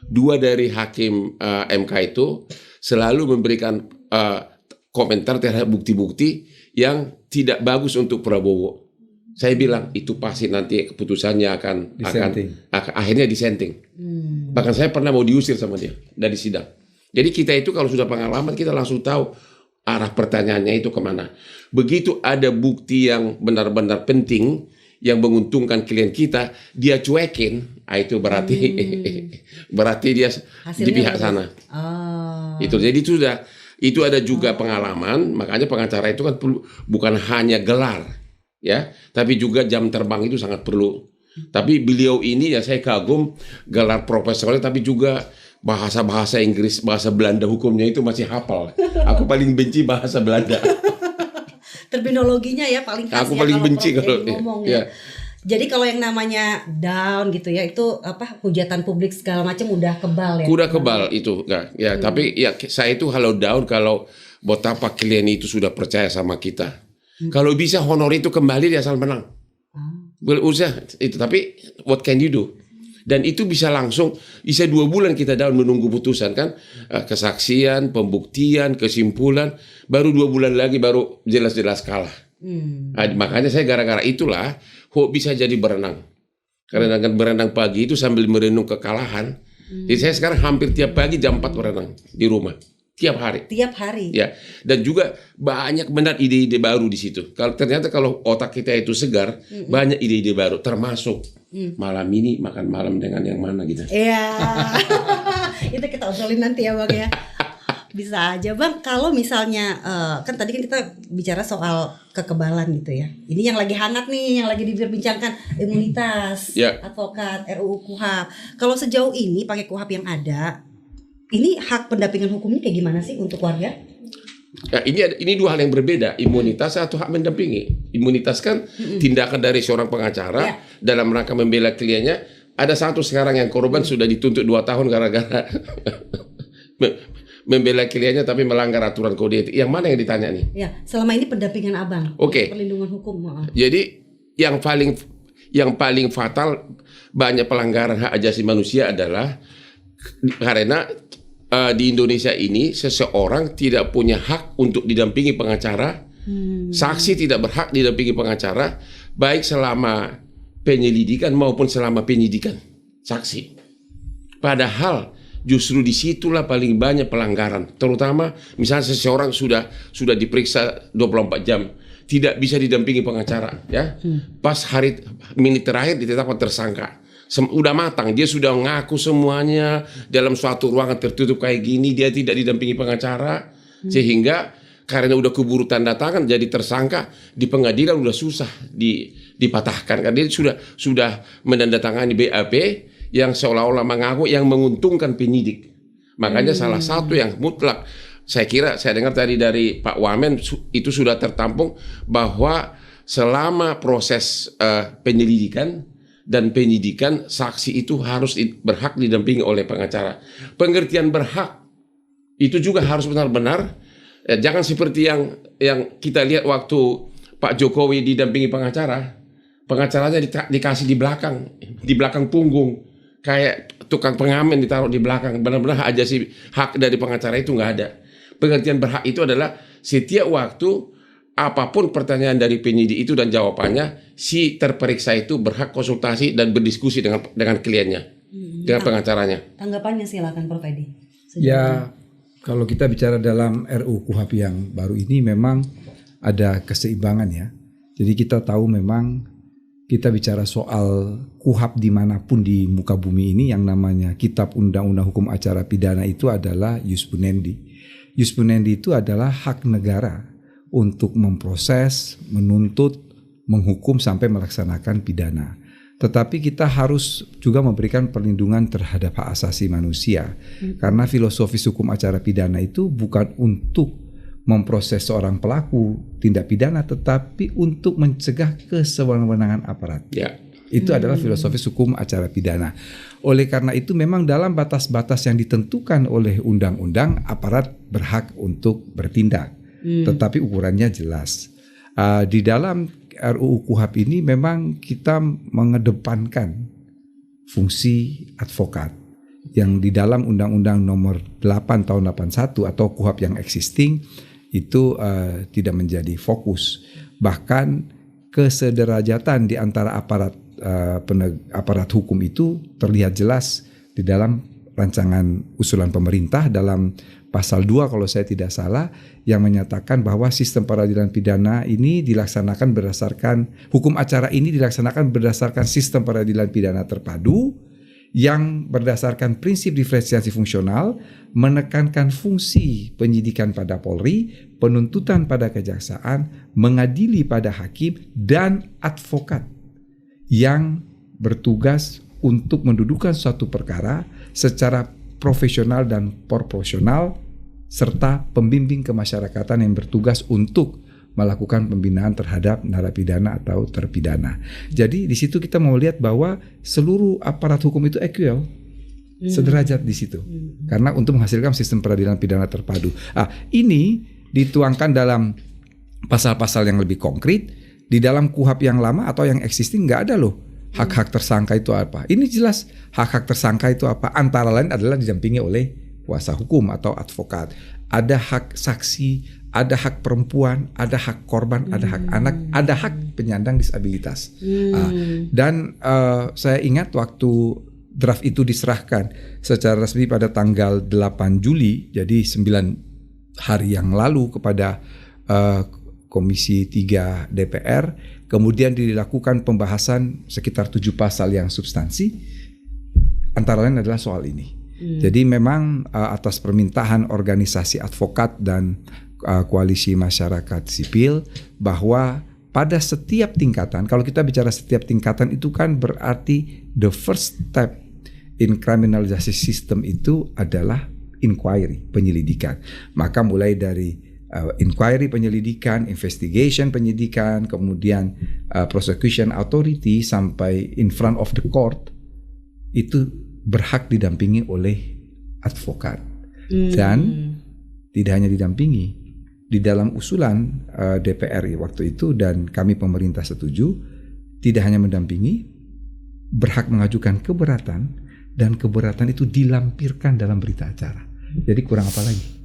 dua dari hakim MK itu selalu memberikan komentar terhadap bukti-bukti yang tidak bagus untuk Prabowo. Saya bilang itu pasti nanti keputusannya akan akhirnya disenting. Bahkan saya pernah mau diusir sama dia dari sidang. Jadi kita itu kalau sudah pengalaman kita langsung tahu arah pertanyaannya itu kemana. Begitu ada bukti yang benar-benar penting yang menguntungkan klien kita, dia cuekin, itu berarti berarti dia hasilnya di pihak sana. Itu jadi itu ada juga pengalaman, makanya pengacara itu kan perlu bukan hanya gelar, ya, tapi juga jam terbang itu sangat perlu. Tapi beliau ini ya saya kagum gelar profesornya, tapi juga bahasa Inggris, bahasa Belanda hukumnya itu masih hafal. Aku paling benci bahasa Belanda. Terminologinya ya paling khas. Aku paling benci kalau ngomong ya. Jadi kalau yang namanya down gitu ya, itu hujatan publik segala macam udah kebal ya. Udah kebal itu, ya. Tapi ya saya itu kalau down kalau betapa klien itu sudah percaya sama kita. Kalau bisa honor itu kembali dia asal menang. Usah itu, tapi what can you do? Dan itu bisa langsung, bisa 2 bulan kita down menunggu putusan kan, kesaksian, pembuktian, kesimpulan, baru 2 bulan lagi baru jelas-jelas kalah. Makanya saya gara-gara itulah kok bisa jadi berenang. Karena dengan berenang pagi itu sambil merenung kekalahan. Jadi saya sekarang hampir tiap pagi jam 4 berenang di rumah. Tiap hari. Ya. Dan juga banyak benar ide-ide baru di situ. Ternyata kalau otak kita itu segar, banyak ide-ide baru, termasuk malam ini makan malam dengan yang mana gitu. Iya. Itu kita obrolin nanti ya Bang ya. Bisa aja Bang, kalau misalnya kan tadi kan kita bicara soal kekebalan gitu ya. Ini yang lagi hangat nih, yang lagi diperbincangkan imunitas advokat RUU KUHP. Kalau sejauh ini pakai KUHP yang ada, ini hak pendampingan hukumnya kayak gimana sih untuk warga? Ya, ini 2 hal yang berbeda, imunitas atau hak mendampingi. Imunitas kan tindakan dari seorang pengacara dalam rangka membela kliennya. Ada satu sekarang yang korban sudah dituntut 2 tahun gara-gara membela kliennya tapi melanggar aturan kode etik. Yang mana yang ditanya nih? Ya, selama ini pendampingan Abang. Perlindungan hukum. Jadi yang paling fatal banyak pelanggaran hak asasi manusia adalah karena di Indonesia ini seseorang tidak punya hak untuk didampingi pengacara, saksi tidak berhak didampingi pengacara, baik selama penyelidikan maupun selama penyidikan saksi. Padahal justru disitulah paling banyak pelanggaran, terutama misalnya seseorang sudah diperiksa 24 jam, tidak bisa didampingi pengacara, ya. Pas menit terakhir ditetapkan tersangka. Udah matang, dia sudah ngaku semuanya dalam suatu ruangan tertutup kayak gini, dia tidak didampingi pengacara, sehingga karena udah keburu tanda tangan jadi tersangka di pengadilan udah susah dipatahkan karena dia sudah menandatangani BAP yang seolah-olah mengaku yang menguntungkan penyidik. Makanya salah satu yang mutlak, saya dengar tadi dari Pak Wamen itu sudah tertampung bahwa selama proses penyelidikan dan penyidikan, saksi itu harus berhak didampingi oleh pengacara. Pengertian berhak itu juga harus benar-benar, jangan seperti yang kita lihat waktu Pak Jokowi didampingi pengacara. Pengacaranya dikasih di belakang punggung, kayak tukang pengamen ditaruh di belakang. Benar-benar hak dari pengacara itu nggak ada. Pengertian berhak itu adalah setiap waktu apapun pertanyaan dari penyidik itu dan jawabannya, si terperiksa itu berhak konsultasi dan berdiskusi dengan kliennya, dengan pengacaranya. Tanggapannya silakan Prof. Edi. Ya, kalau kita bicara dalam RUU KUHP yang baru ini memang ada keseimbangan ya. Jadi kita tahu memang kita bicara soal KUHP dimanapun di muka bumi ini, yang namanya Kitab Undang-Undang Hukum Acara Pidana itu adalah Ius Punendi. Ius Punendi itu adalah hak negara untuk memproses, menuntut, menghukum sampai melaksanakan pidana. Tetapi kita harus juga memberikan perlindungan terhadap hak asasi manusia. Karena filosofis hukum acara pidana itu bukan untuk memproses seorang pelaku tindak pidana, tetapi untuk mencegah kesewenang-wenangan aparat. Itu adalah filosofis hukum acara pidana. Oleh karena itu memang dalam batas-batas yang ditentukan oleh undang-undang, aparat berhak untuk bertindak. Tetapi ukurannya jelas. Di dalam RUU KUHP ini memang kita mengedepankan fungsi advokat. yang di dalam Undang-Undang Nomor 8 Tahun 81 atau KUHP yang existing itu tidak menjadi fokus. Bahkan kesederajatan di antara aparat hukum itu terlihat jelas di dalam rancangan usulan pemerintah dalam pasal 2 kalau saya tidak salah, yang menyatakan bahwa sistem peradilan pidana ini dilaksanakan berdasarkan, hukum acara ini dilaksanakan berdasarkan sistem peradilan pidana terpadu yang berdasarkan prinsip diferensiasi fungsional, menekankan fungsi penyidikan pada Polri, penuntutan pada kejaksaan, mengadili pada hakim, dan advokat yang bertugas untuk mendudukan suatu perkara secara profesional dan proporsional, serta pembimbing kemasyarakatan yang bertugas untuk melakukan pembinaan terhadap narapidana atau terpidana. Jadi di situ kita mau lihat bahwa seluruh aparat hukum itu equal, sederajat di situ. Karena untuk menghasilkan sistem peradilan pidana terpadu. Ini dituangkan dalam pasal-pasal yang lebih konkret. Di dalam KUHP yang lama atau yang existing nggak ada loh hak-hak tersangka itu apa. Ini jelas hak-hak tersangka itu apa. Antara lain adalah didampingi oleh kuasa hukum atau advokat. Ada hak saksi, ada hak perempuan, ada hak korban, ada hak anak, ada hak penyandang disabilitas. Dan saya ingat waktu draft itu diserahkan secara resmi pada tanggal 8 Juli, jadi 9 hari yang lalu kepada Komisi 3 DPR, kemudian dilakukan pembahasan sekitar 7 pasal yang substansi, antara lain adalah soal ini. Jadi memang atas permintaan organisasi advokat dan koalisi masyarakat sipil, bahwa pada setiap tingkatan, kalau kita bicara setiap tingkatan itu kan berarti the first step in criminal justice system itu adalah inquiry, penyelidikan. Maka mulai dari inquiry, penyelidikan, investigation, penyidikan, kemudian prosecution authority sampai in front of the court, itu berhak didampingi oleh advokat. Dan tidak hanya didampingi, di dalam usulan DPR waktu itu dan kami pemerintah setuju, tidak hanya mendampingi, berhak mengajukan keberatan, dan keberatan itu dilampirkan dalam berita acara. Jadi kurang apa lagi?